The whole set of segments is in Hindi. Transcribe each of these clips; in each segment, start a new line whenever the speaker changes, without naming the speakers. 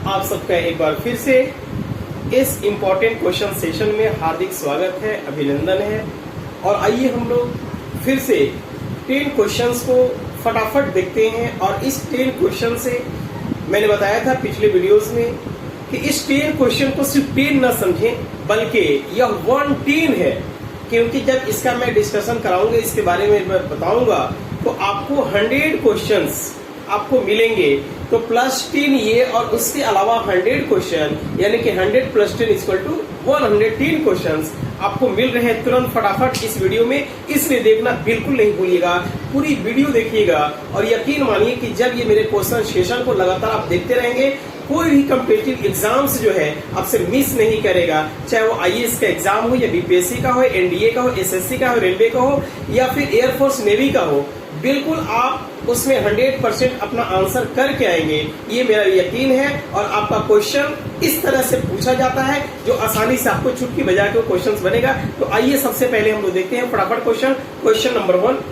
आप सबका एक बार फिर से इस इम्पोर्टेंट क्वेश्चन सेशन में हार्दिक स्वागत है, अभिनंदन है। और आइए हम लोग फिर से 10 क्वेश्चंस को फटाफट देखते हैं। और इस 10 क्वेश्चन से मैंने बताया था पिछले वीडियोस में कि इस 10 क्वेश्चन को सिर्फ 10 न समझें, बल्कि यह 110 है, क्योंकि जब इसका मैं डिस्कशन कराऊंगा, इसके बारे में मैं बताऊंगा, तो आपको 100 क्वेश्चंस आपको मिलेंगे। तो +10 ये और उसके अलावा 100 क्वेश्चन, यानी कि 100 + 10 = 110 क्वेश्चंस आपको मिल रहे हैं तुरंत फटाफट इस वीडियो में। इसलिए देखना बिल्कुल नहीं भूलिएगा, पूरी वीडियो देखिएगा। और यकीन मानिए कि जब ये मेरे क्वेश्चन सेशन को लगातार आप देखते रहेंगे, कोई भी कम्पिटिटिव एग्जाम्स जो है आपसे मिस नहीं करेगा, चाहे वो IAS का एग्जाम हो या BPSC का हो, NDA का हो, SSC का हो, रेलवे का हो या फिर एयरफोर्स नेवी का हो। बिल्कुल आप उसमें 100% अपना आंसर करके आएंगे, ये मेरा यकीन है। और आपका क्वेश्चन इस तरह से पूछा जाता है जो आसानी से आपको चुटकी बजा के क्वेश्चन बनेगा। तो आइए सबसे पहले हम लोग देखते हैं फटाफट क्वेश्चन नंबर 1।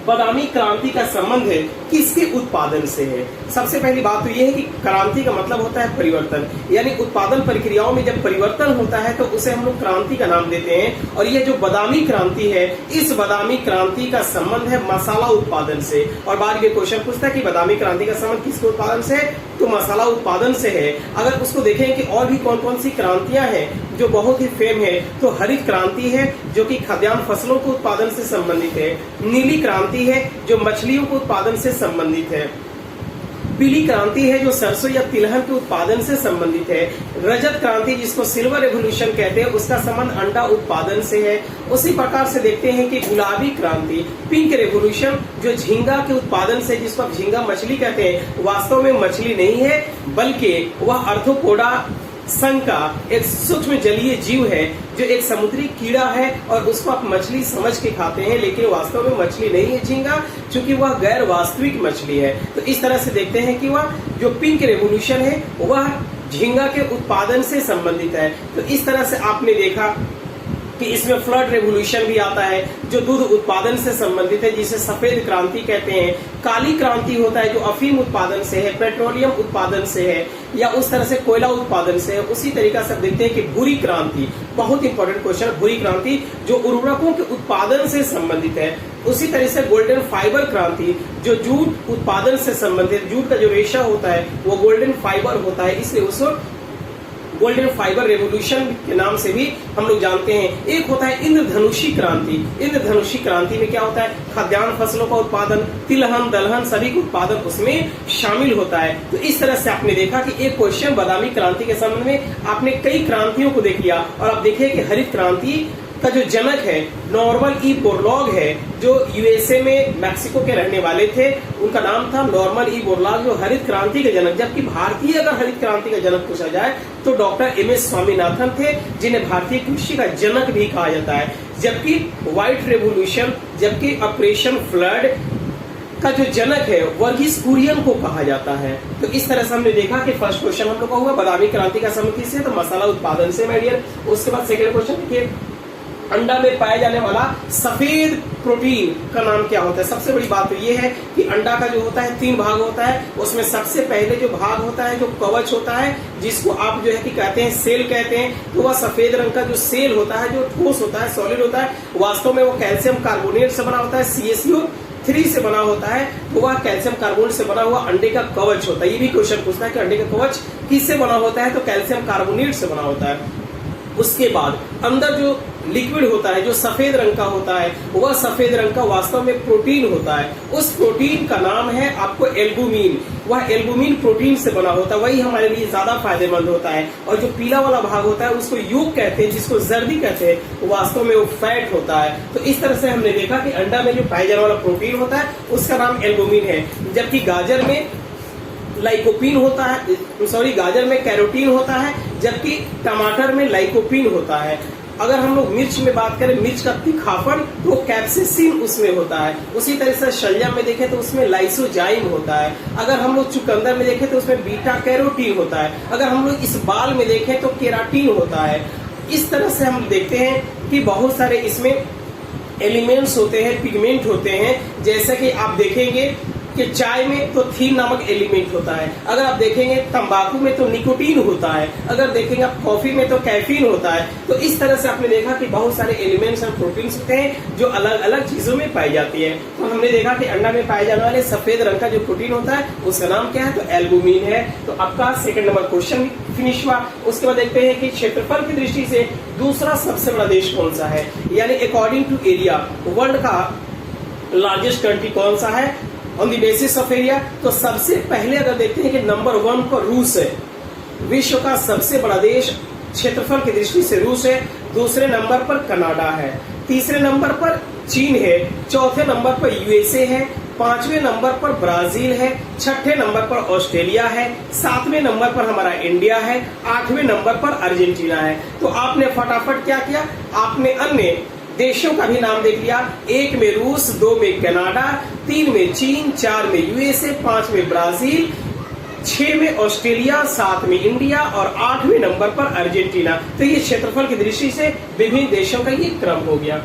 बादामी क्रांति का संबंध है किसके उत्पादन से है? सबसे पहली बात तो यह है कि क्रांति का मतलब होता है परिवर्तन, यानी उत्पादन प्रक्रियाओं में जब परिवर्तन होता है तो उसे हम लोग क्रांति का नाम देते हैं। और यह जो बादामी क्रांति है, इस बादामी क्रांति का संबंध है मसाला उत्पादन से। और बाद में क्वेश्चन पूछता है कि बादामी क्रांति का संबंध किसके उत्पादन से है, तो मसाला उत्पादन से है। अगर उसको देखें कि और भी कौन कौन सी क्रांतियां हैं जो बहुत ही फेम है, तो हरित क्रांति है जो कि खाद्यान्न फसलों के उत्पादन से संबंधित है। नीली क्रांति है जो मछलियों के उत्पादन से संबंधित है। पीली क्रांति है जो सरसों या तिलहन के उत्पादन से संबंधित है। रजत क्रांति जिसको सिल्वर रेवोल्यूशन कहते हैं, उसका संबंध अंडा उत्पादन से है। उसी प्रकार से देखते हैं कि गुलाबी क्रांति, पिंक रेवोल्यूशन, जो झींगा के उत्पादन से, जिसको आप झींगा मछली कहते हैं, वास्तव में मछली नहीं है, बल्कि वह आर्थ्रोपोडा संघ का एक सूक्ष्म जलीय जीव है, जो एक समुद्री कीड़ा है। और उसको आप मछली समझ के खाते हैं, लेकिन वास्तव में मछली नहीं है झींगा, क्योंकि वह गैर वास्तविक मछली है। तो इस तरह से देखते हैं कि वह जो पिंक रेवोल्यूशन है वह झींगा के उत्पादन से संबंधित है। तो इस तरह से आपने देखा कि इसमें फ्लड रेवोल्यूशन भी आता है जो दूध उत्पादन से संबंधित है, जिसे सफेद क्रांति कहते हैं। काली क्रांति होता है जो अफीम उत्पादन से है, पेट्रोलियम उत्पादन से है, या उस तरह से कोयला उत्पादन से है। उसी तरीका से देखते हैं कि भूरी क्रांति, बहुत इंपॉर्टेंट क्वेश्चन, भूरी क्रांति जो उर्वरकों के उत्पादन से संबंधित है। उसी तरह से गोल्डन फाइबर क्रांति जो जूट उत्पादन से संबंधित, जूट का जो रेशा होता है वो गोल्डन फाइबर होता है, इसलिए उसको गोल्डन फाइबर रेवोल्यूशन के नाम से भी हम लोग जानते हैं। एक होता है इंद्रधनुषी क्रांति। इंद्रधनुषी क्रांति में क्या होता है, खाद्यान्न फसलों का उत्पादन, तिलहन दलहन सभी का उत्पादन उसमें शामिल होता है। तो इस तरह से आपने देखा कि एक क्वेश्चन बादामी क्रांति के संबंध में आपने कई क्रांतियों को देख लिया। और आप देखिए कि हरित क्रांति का जो जनक है नॉर्मन ई बोरलॉग है, जो USA में मैक्सिको के रहने वाले थे, उनका नाम था नॉर्मन ई बोरलॉग, जो हरित क्रांति के जनक। जबकि भारतीय अगर हरित क्रांति का जनक पूछा जाए तो डॉक्टर MS स्वामीनाथन थे, जिन्हें भारतीय कृषि का जनक भी कहा जाता है। जबकि व्हाइट रेवोल्यूशन, जबकि ऑपरेशन फ्लड का जो जनक है वर्गीस कुरियन को कहा जाता है। तो इस तरह से हमने देखा कि फर्स्ट क्वेश्चन हम लोग का हुआ बादामी क्रांति का संबंध किससे, तो मसाला उत्पादन से माय डियर। उसके बाद सेकंड क्वेश्चन देखिए, अंडा में पाया जाने वाला सफेद प्रोटीन का नाम क्या होता है? सबसे बड़ी बात तो ये है कि अंडा का जो होता है 3 भाग होता है। उसमें सबसे पहले जो भाग होता है, जो कवच होता है, जिसको आप जो है कि कहते हैं सेल कहते हैं, तो वह सफेद रंग का जो सेल होता है, जो ठोस होता है, सॉलिड होता है, वास्तव में वो कैल्शियम कार्बोनेट से बना होता है, CaCO3 से बना होता है। तो वह कैल्शियम कार्बोनेट से बना हुआ अंडे का कवच होता है। ये भी क्वेश्चन पूछता है कि अंडे का कवच किससे बना होता है, तो कैल्शियम कार्बोनेट से बना होता है। उसके बाद अंदर जो लिक्विड होता है, जो सफेद रंग का होता है, वह सफेद रंग का वास्तव में प्रोटीन होता है। उस प्रोटीन का नाम है आपको एल्बुमिन। वह एल्बुमिन प्रोटीन से बना होता है, वही हमारे लिए ज्यादा फायदेमंद होता है। और जो पीला वाला भाग होता है उसको यूक कहते हैं, जिसको जर्दी कहते हैं, वास्तव में वो फैट होता है। तो इस तरह से हमने देखा कि अंडा में जो पाया जाने वाला प्रोटीन होता है उसका नाम एल्बुमिन है। जबकि गाजर में लाइकोपिन होता है, सॉरी गाजर में कैरोटीन होता है, जबकि टमाटर में लाइकोपिन होता है। अगर हम लोग मिर्च में बात करें, मिर्च का तीखापन, तो कैप्सिसिन उसमें होता है। उसी तरह से शलजम में देखें तो उसमें लाइसोजाइम होता है। अगर हम लोग चुकंदर में देखें तो उसमें बीटा कैरोटीन होता है। अगर हम लोग इस बाल में देखें तो केराटीन होता है। इस तरह से हम देखते हैं कि बहुत सारे इसमें एलिमेंट्स होते हैं, पिगमेंट होते हैं। जैसे कि आप देखेंगे कि चाय में तो थीन नामक एलिमेंट होता है, अगर आप देखेंगे तंबाकू में तो निकोटीन होता है, अगर देखेंगे आप कॉफी में तो कैफीन होता है। तो इस तरह से आपने देखा कि बहुत सारे एलिमेंट्स और प्रोटीन्स होते हैं जो अलग अलग चीजों में पाई जाती है। तो हमने देखा कि अंडा में पाए जाने वाले सफेद रंग का जो प्रोटीन होता है उसका नाम क्या है, तो एल्बुमिन है। तो आपका सेकंड नंबर क्वेश्चन फिनिश हुआ। उसके बाद देखते हैं कि क्षेत्रफल की दृष्टि से दूसरा सबसे बड़ा देश कौन सा है, यानी अकॉर्डिंग टू एरिया वर्ल्ड का लार्जेस्ट कंट्री कौन सा है on the basis of area. तो सबसे पहले अगर देखते हैं कि नंबर 1 पर रूस है, विश्व का सबसे बड़ा देश क्षेत्रफल की दृष्टि से रूस है। दूसरे नंबर पर कनाडा है, तीसरे नंबर पर चीन है, चौथे नंबर पर यूएसए है, पांचवें नंबर पर ब्राजील है, छठे नंबर पर ऑस्ट्रेलिया है, सातवें नंबर पर हमारा इंडिया है, आठवें नंबर पर अर्जेंटीना है। तो आपने फटाफट क्या किया, आपने अन्य देशों का भी नाम देख लिया। 1 में रूस, 2 में कनाडा, 3 में चीन, 4 में यूएसए, 5 में ब्राजील, 6 में ऑस्ट्रेलिया, 7 में इंडिया और 8वें नंबर पर अर्जेंटीना। तो ये क्षेत्रफल की दृष्टि से विभिन्न देशों का ये क्रम हो गया।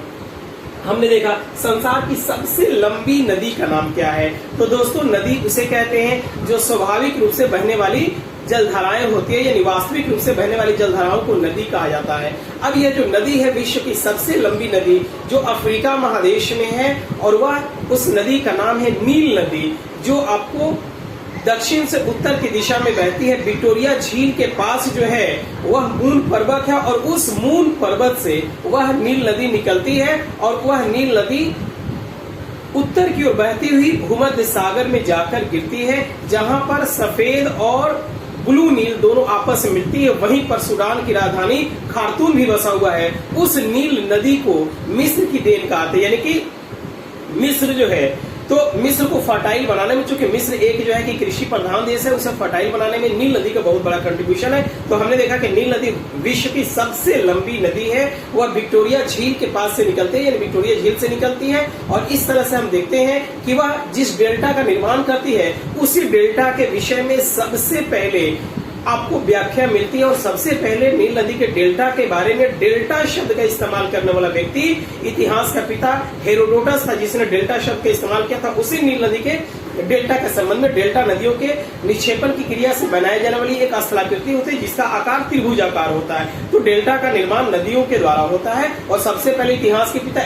हमने देखा संसार की सबसे लंबी नदी का नाम क्या है, तो दोस्तों नदी उसे कहते हैं जो स्वाभाविक रूप से बहने वाली जलधाराएं होती है, यानी वास्तविक रूप से बहने वाली जलधाराओं को नदी कहा जाता है। अब यह जो नदी है विश्व की सबसे लंबी नदी जो अफ्रीका महादेश में है, और वह उस नदी का नाम है नील नदी, जो आपको दक्षिण से उत्तर की दिशा में बहती है। विक्टोरिया झील के पास जो है वह मून पर्वत है, और उस मून पर्वत से वह नील नदी निकलती है, और वह नील नदी उत्तर की ओर बहती हुई भूमध्य सागर में जाकर गिरती है, जहां पर सफेद और ब्लू नील दोनों आपस में मिलती है। वहीं पर सूडान की राजधानी खार्तूम भी बसा हुआ है। उस नील नदी को मिस्र की देन कहते हैं, यानी कि मिस्र जो है, तो मिस्र को फर्टाइल बनाने में, चूंकि मिस्र एक जो है कि कृषि प्रधान देश है, उसे फर्टाइल बनाने में नील नदी का बहुत बड़ा कंट्रीब्यूशन है। तो हमने देखा कि नील नदी विश्व की सबसे लंबी नदी है, वह विक्टोरिया झील के पास से निकलती है, यानी विक्टोरिया झील से निकलती है। और इस तरह से हम देखते हैं कि वह जिस डेल्टा का निर्माण करती है उसी डेल्टा के विषय में सबसे पहले आपको व्याख्या मिलती है। और सबसे पहले नील नदी के डेल्टा के बारे में डेल्टा शब्द का इस्तेमाल करने वाला व्यक्ति इतिहास का पिता हेरोडोटस था, जिसने डेल्टा शब्द का इस्तेमाल किया था। उसी नील नदी के डेल्टा के संबंध में डेल्टा नदियों के निक्षेपण की क्रिया से बनाए जाने वाली एक स्थलाकृति होती है जिसका आकार त्रिभुजाकार होता है। तो डेल्टा का निर्माण नदियों के द्वारा होता है। और सबसे पहले इतिहास के पिता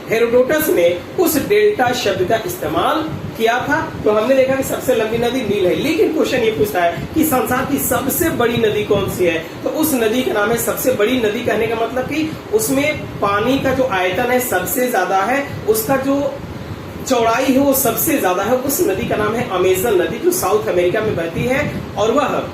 हेरोडोटस ने उस डेल्टा शब्द का इस्तेमाल किया था। तो हमने देखा कि सबसे लंबी नदी नील है। लेकिन क्वेश्चन ये पूछता है कि संसार की सबसे बड़ी नदी कौन सी है, तो उस नदी का नाम है, सबसे बड़ी नदी कहने का मतलब कि उसमें पानी का जो आयतन है सबसे ज्यादा है, उसका जो चौड़ाई है वो सबसे ज्यादा है। उस नदी का नाम है अमेजन नदी, जो साउथ अमेरिका में बहती है। और वह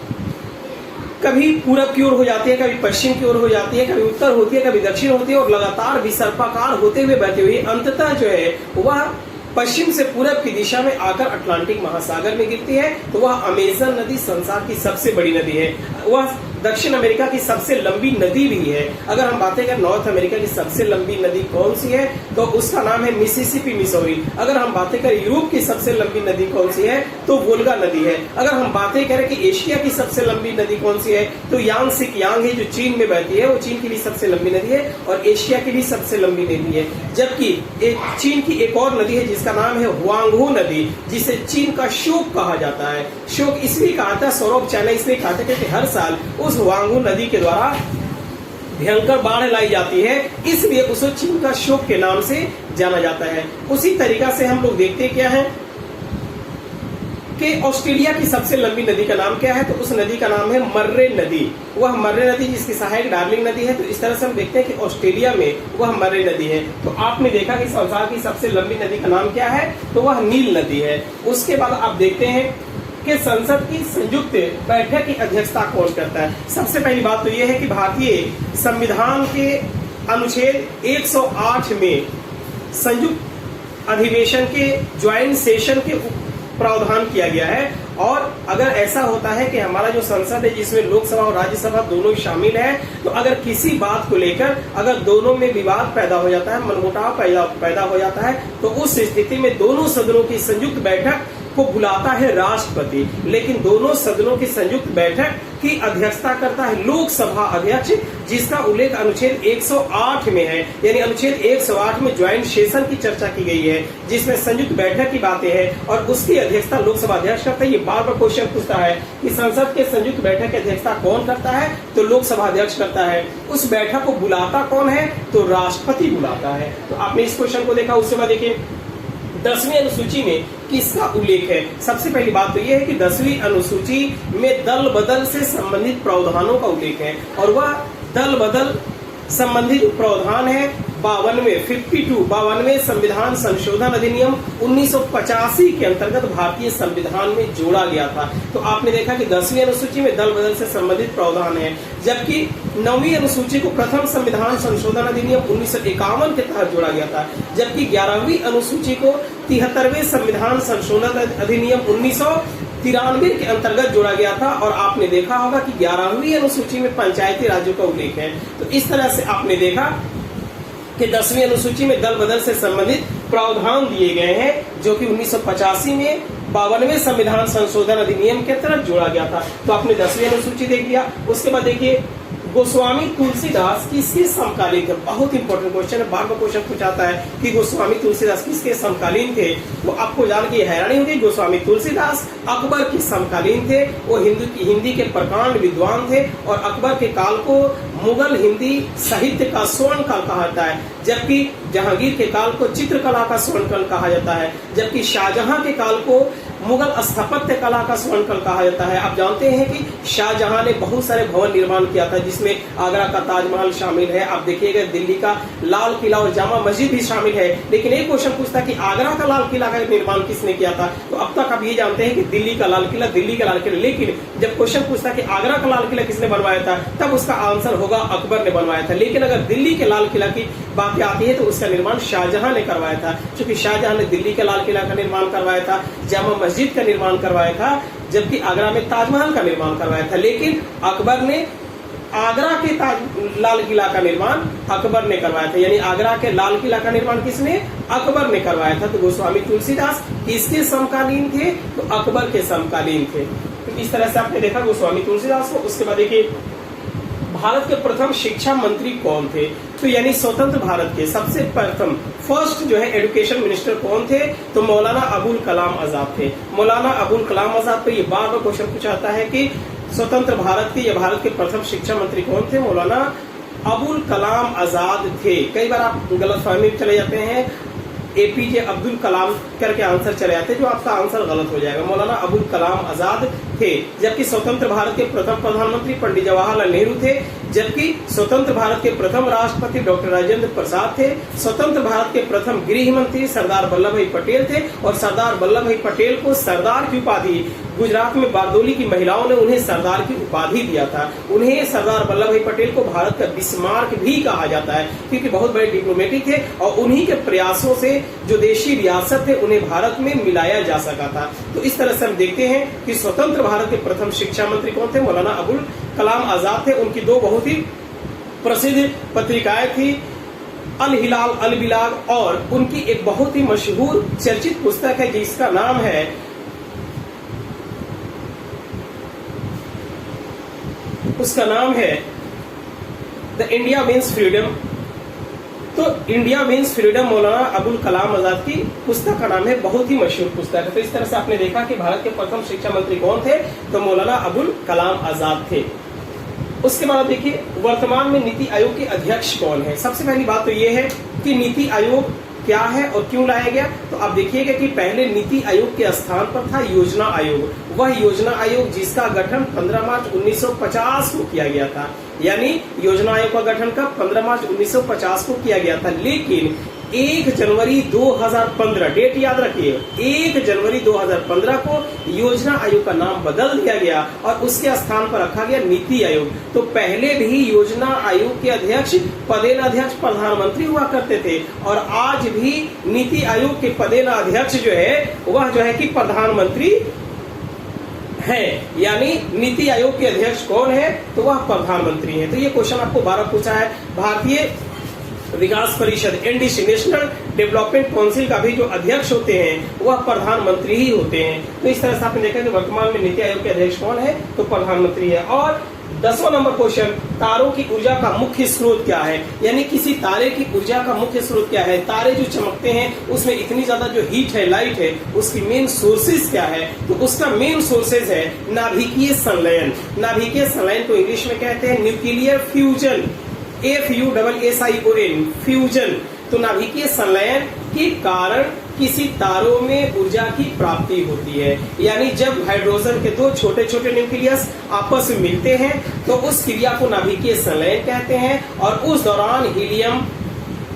कभी पूरब की ओर हो जाती है, कभी पश्चिम की ओर हो जाती है, कभी उत्तर होती है, कभी दक्षिण होती है, और लगातार विसर्पाकार होते हुए बहती हुई अंततः जो है वह पश्चिम से पूरब की दिशा में आकर अटलांटिक महासागर में गिरती है। तो वह अमेजन नदी संसार की सबसे बड़ी नदी है। वह दक्षिण अमेरिका की सबसे लंबी नदी भी है। अगर हम बातें करें नॉर्थ अमेरिका की सबसे लंबी नदी कौन सी है, तो उसका नाम है मिसिसिपी मिसौरी। अगर हम बातें करें यूरोप की सबसे लंबी नदी कौन सी है, तो वोल्गा नदी है। अगर हम बातें करें कि एशिया की सबसे लंबी नदी कौन सी है, तो यांग है, जो चीन में बहती है, वो चीन की भी सबसे लंबी नदी है और एशिया की भी सबसे लंबी नदी है। जबकि चीन की एक और नदी है जिसका नाम है हुआंगहो नदी, जिसे चीन का शोक कहा जाता है। शोक इसलिए कहा था, सौरभ चाइना इसलिए कहा था क्योंकि हर साल उस हुआंगहो नदी के द्वारा भयंकर बाढ़ लाई जाती है, इसलिए उसे चीन का शोक के नाम से जाना जाता है। उसी तरीका से हम लोग देखते क्या है कि ऑस्ट्रेलिया की सबसे लंबी नदी का नाम क्या है, तो उस नदी का नाम है मर्रे नदी। वह मर्रे नदी जिसकी सहायक डार्लिंग नदी है। तो इस तरह से हम देखते हैं कि ऑस्ट्रेलिया में वह मर्रे नदी है। तो आपने देखा कि संसार की सबसे लंबी नदी का नाम क्या है, तो वह नील नदी है। उसके बाद आप देखते हैं कि संसद की संयुक्त बैठक की अध्यक्षता कौन करता है। सबसे पहली बात तो यह है कि भारतीय संविधान के अनुच्छेद 108 में संयुक्त अधिवेशन के ज्वाइंट सेशन के प्रावधान किया गया है। और अगर ऐसा होता है कि हमारा जो संसद है जिसमें लोकसभा और राज्यसभा दोनों शामिल है, तो अगर किसी बात को लेकर अगर दोनों में विवाद पैदा हो जाता है, मनमुटाव पैदा हो जाता है, तो उस स्थिति में दोनों सदनों की संयुक्त बैठक को बुलाता है राष्ट्रपति, लेकिन दोनों सदनों की संयुक्त बैठक की अध्यक्षता करता है लोकसभा अध्यक्ष, जिसका उल्लेख अनुच्छेद 108 में है। यानी अनुच्छेद 108 में ज्वाइंट सेशन की चर्चा की गई है, जिसमें संयुक्त बैठक की बातें हैं और उसकी अध्यक्षता लोकसभा अध्यक्ष करता है। ये बार बार क्वेश्चन पूछता है कि संसद के संयुक्त बैठक की अध्यक्षता कौन करता है, तो लोकसभा अध्यक्ष करता है। उस बैठक को बुलाता कौन है, तो राष्ट्रपति बुलाता है। तो आपने इस क्वेश्चन को देखा। उसके बाद देखिए 10वीं अनुसूची में किसका उल्लेख है। सबसे पहली बात तो यह है कि 10वीं अनुसूची में दल बदल से संबंधित प्रावधानों का उल्लेख है, और वह दल बदल संबंधित प्रावधान है 52वें संविधान संशोधन अधिनियम 1985 के अंतर्गत भारतीय संविधान में जोड़ा गया था। तो आपने देखा कि 10वीं अनुसूची में दल बदल से संबंधित प्रावधान है, जबकि 9वीं अनुसूची को प्रथम संविधान संशोधन अधिनियम 1951 के तहत जोड़ा गया था, जबकि 11वीं अनुसूची को 73वें संविधान संशोधन अधिनियम 1993 के अंतर्गत जोड़ा गया था। और आपने देखा होगा कि 11वीं अनुसूची में पंचायती राज्यों का उल्लेख है। तो इस तरह से आपने देखा कि 10वीं अनुसूची में दल बदल से संबंधित प्रावधान दिए गए हैं, जो कि 1985 में 52वें संविधान संशोधन अधिनियम के तहत जोड़ा गया था। तो आपने 10वीं अनुसूची देख लिया। उसके बाद देखिए गोस्वामी तुलसीदास किसके समकालीन थे। बहुत इंपॉर्टेंट क्वेश्चन है, बार बार क्वेश्चन पूछाता है कि गोस्वामी तुलसीदास किसके समकालीन थे। तो आपको जान के हैरानी होगी, गोस्वामी तुलसीदास अकबर के समकालीन थे। वो हिंदी के प्रकांड विद्वान थे और अकबर के काल को मुगल हिंदी साहित्य का स्वर्ण काल कहा जाता है, जबकि जहांगीर के काल को चित्रकला का स्वर्ण काल कहा जाता है, जबकि शाहजहां के काल को मुगल स्थापत्य कला का स्वर्ण काल कहा जाता है। आप जानते हैं कि शाहजहां ने बहुत सारे भवन निर्माण किया था, जिसमें आगरा का ताजमहल शामिल है। आप देखिएगा दिल्ली का लाल किला और जामा मस्जिद भी शामिल है। लेकिन एक क्वेश्चन पूछता है कि आगरा का लाल किला का निर्माण किसने किया था, तो अब तक आप ये जानते हैं कि दिल्ली का लाल किला। लेकिन जब क्वेश्चन पूछता है कि आगरा का लाल किला किसने बनवाया था, तब उसका आंसर होगा अकबर ने बनवाया था। लेकिन अगर दिल्ली के लाल किला की बात आती है तो उसका निर्माण शाहजहां ने करवाया था, क्योंकि शाहजहां ने दिल्ली के लाल किला का निर्माण करवाया था, जामा मस्जिद का निर्माण करवाया था, जबकि आगरा में ताजमहल का निर्माण करवाया था। लेकिन अकबर ने आगरा के लाल किला का निर्माण अकबर ने करवाया था। यानी आगरा के लाल किला का निर्माण किसने, अकबर ने करवाया था। तो गोस्वामी तुलसीदास किसके समकालीन थे, तो अकबर के समकालीन थे। तो इस तरह से आपने देखा गोस्वामी तुलसीदास को। उसके बाद देखिए भारत के प्रथम शिक्षा मंत्री कौन थे, तो यानी स्वतंत्र भारत के सबसे प्रथम फर्स्ट जो है एजुकेशन मिनिस्टर कौन थे, तो मौलाना अबुल कलाम आजाद थे। मौलाना अबुल कलाम आजाद पे ये बार बार क्वेश्चन पूछा जाता है कि स्वतंत्र भारत के या भारत के प्रथम शिक्षा मंत्री कौन थे, मौलाना अबुल कलाम आजाद थे। कई बार आप गलतफहमी में चले जाते हैं, एपीजे अब्दुल कलाम करके आंसर चले जाते हैं, जो आपका आंसर गलत हो जाएगा। मौलाना अबुल कलाम आजाद थे। जबकि स्वतंत्र भारत के प्रथम प्रधानमंत्री पंडित जवाहरलाल नेहरू थे, जबकि स्वतंत्र भारत के प्रथम राष्ट्रपति डॉक्टर राजेंद्र प्रसाद थे। स्वतंत्र भारत के प्रथम गृह मंत्री सरदार वल्लभ भाई पटेल थे, और सरदार वल्लभ भाई पटेल को सरदार की उपाधि, गुजरात में बारदोली की महिलाओं ने उन्हें सरदार की उपाधि दिया था। उन्हें सरदार वल्लभ भाई पटेल को भारत का बिस्मार्क भी कहा जाता है, क्योंकि बहुत बड़े डिप्लोमेटिक थे और उन्हीं के प्रयासों से जो देशी रियासत थे उन्हें भारत में मिलाया जा सका था। तो इस तरह से हम देखते हैं कि स्वतंत्र भारत के प्रथम शिक्षा मंत्री कौन थे, मौलाना अबुल कलाम आजाद थे। उनकी दो बहुत ही प्रसिद्ध पत्रिकाएं थी, अल हिलाल अल बिलाग, और उनकी एक बहुत ही मशहूर चर्चित पुस्तक है जिसका नाम है द इंडिया मीन्स फ्रीडम। तो India means freedom Maulana Abul Kalam Azad की पुस्तक का नाम है, बहुत ही मशहूर पुस्तक है। तो इस तरह से आपने देखा कि भारत के प्रथम शिक्षा मंत्री कौन थे, तो मौलाना अबुल कलाम आजाद थे। उसके बाद देखिए वर्तमान में नीति आयोग के अध्यक्ष कौन है। सबसे पहली बात तो ये है कि नीति आयोग क्या है और क्यों लाया गया। तो आप देखिएगा कि पहले नीति आयोग के स्थान पर था योजना आयोग। वह योजना आयोग जिसका गठन 15 मार्च 1950 को किया गया था। यानी योजना आयोग का गठन कब, 15 मार्च 1950 को किया गया था। लेकिन 1 जनवरी 2015, डेट याद रखिए, 1 जनवरी 2015 को योजना आयोग का नाम बदल दिया गया और उसके स्थान पर रखा गया नीति आयोग। तो पहले भी योजना आयोग के अध्यक्ष पदेन अध्यक्ष प्रधानमंत्री हुआ करते थे, और आज भी नीति आयोग के पदेन अध्यक्ष जो है वह जो है कि प्रधानमंत्री है। यानी नीति आयोग के अध्यक्ष कौन है, तो वह प्रधानमंत्री है। तो ये क्वेश्चन आपको 12 पूछा है। भारतीय विकास परिषद एनडीसी नेशनल डेवलपमेंट काउंसिल का भी जो अध्यक्ष होते हैं वह प्रधानमंत्री ही होते हैं। तो इस तरह से आपने देखा कि वर्तमान में नीति आयोग के अध्यक्ष कौन है, तो प्रधानमंत्री है। और 10वां नंबर क्वेश्चन, तारों की ऊर्जा का मुख्य स्रोत क्या है, यानी किसी तारे की ऊर्जा का मुख्य स्रोत क्या है। तारे जो चमकते हैं उसमें इतनी ज्यादा जो हीट है, लाइट है, उसकी मेन सोर्सेज क्या है, तो उसका मेन सोर्सेज है नाभिकीय संलयन। नाभिकीय संलयन को इंग्लिश में कहते हैं न्यूक्लियर फ्यूजन, FUSSION, फ्यूजन। तो नाभिकीय संलयन के कारण किसी तारों में ऊर्जा की प्राप्ति होती है, यानी जब हाइड्रोजन के दो छोटे छोटे न्यूक्लियस आपस में मिलते हैं तो उस क्रिया को नाभिकीय संलयन कहते हैं। और उस दौरान हीलियम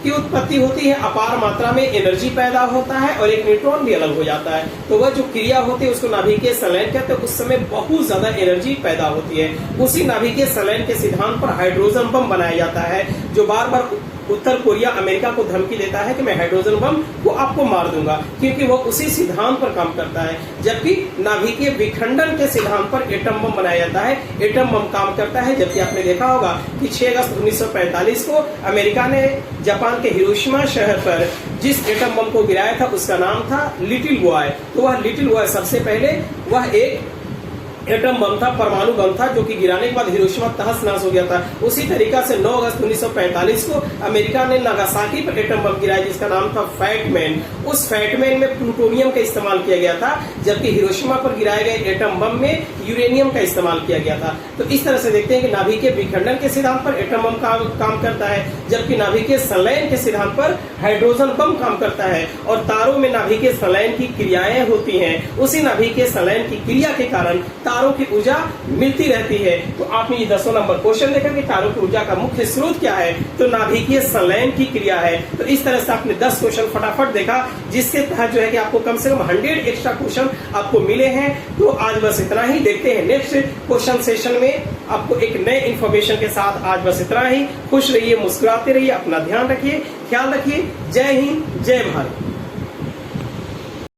की उत्पत्ति होती है, अपार मात्रा में एनर्जी पैदा होता है और एक न्यूट्रॉन भी अलग हो जाता है। तो वह जो क्रिया होती है उसको नाभिकीय संलयन कहते हैं। उस समय बहुत ज्यादा एनर्जी पैदा होती है। उसी नाभिकीय संलयन के सिद्धांत पर हाइड्रोजन बम बनाया जाता है, जो बार बार उत्तर कोरिया अमेरिका को धमकी देता है कि मैं हाइड्रोजन बम को आपको मार दूंगा, क्योंकि वो उसी सिद्धांत पर काम करता है। जबकि नाभिकीय विखंडन के सिद्धांत पर एटम बम बनाया जाता है, एटम बम काम करता है। जबकि आपने देखा होगा कि 6 अगस्त 1945 को अमेरिका ने जापान के हिरोशिमा शहर पर जिस एटम बम को गिराया था उसका नाम था लिटिल बॉय। तो वह लिटिल बॉय सबसे पहले वह एक एटम बम था, परमाणु बम था, जो कि गिराने के बाद हिरोशिमा तहस नहस हो गया था। उसी तरीका से 9 अगस्त 1945 को अमेरिका ने नागासाकी पर एटम बम गिराया जिसका नाम था फैटमैन। उस फैटमैन में प्लूटोनियम का इस्तेमाल किया गया था, जबकि हिरोशिमा पर गिराए गए एटम बम में यूरेनियम का इस्तेमाल किया गया था। तो इस तरह से देखते हैं कि नाभिकीय विखंडन के सिद्धांत पर एटम बम काम करता है, जबकि नाभिकीय संलयन के सिद्धांत पर हाइड्रोजन बम काम करता है। और तारों में नाभिकीय संलयन की क्रियाएं होती हैं, उसी नाभिकीय संलयन की क्रिया के कारण तारों की ऊर्जा मिलती रहती है। तो आपने ये 10वां नंबर क्वेश्चन देखा कि तारों की ऊर्जा का मुख्य स्रोत क्या है, तो नाभिकीय संलयन की क्रिया है। तो इस तरह से आपने 10 क्वेश्चन फटाफट देखा, जिसके तहत जो है कि आपको कम से कम 100 एक्स्ट्रा क्वेश्चन आपको मिले हैं। तो आज बस इतना ही, देखते हैं नेक्स्ट क्वेश्चन सेशन में आपको एक नए इंफॉर्मेशन के साथ। आज बस इतना ही, खुश रहिए, मुस्कुराते रहिए, अपना ध्यान रखिए, ख्याल रखिए। जय हिंद, जय भारत।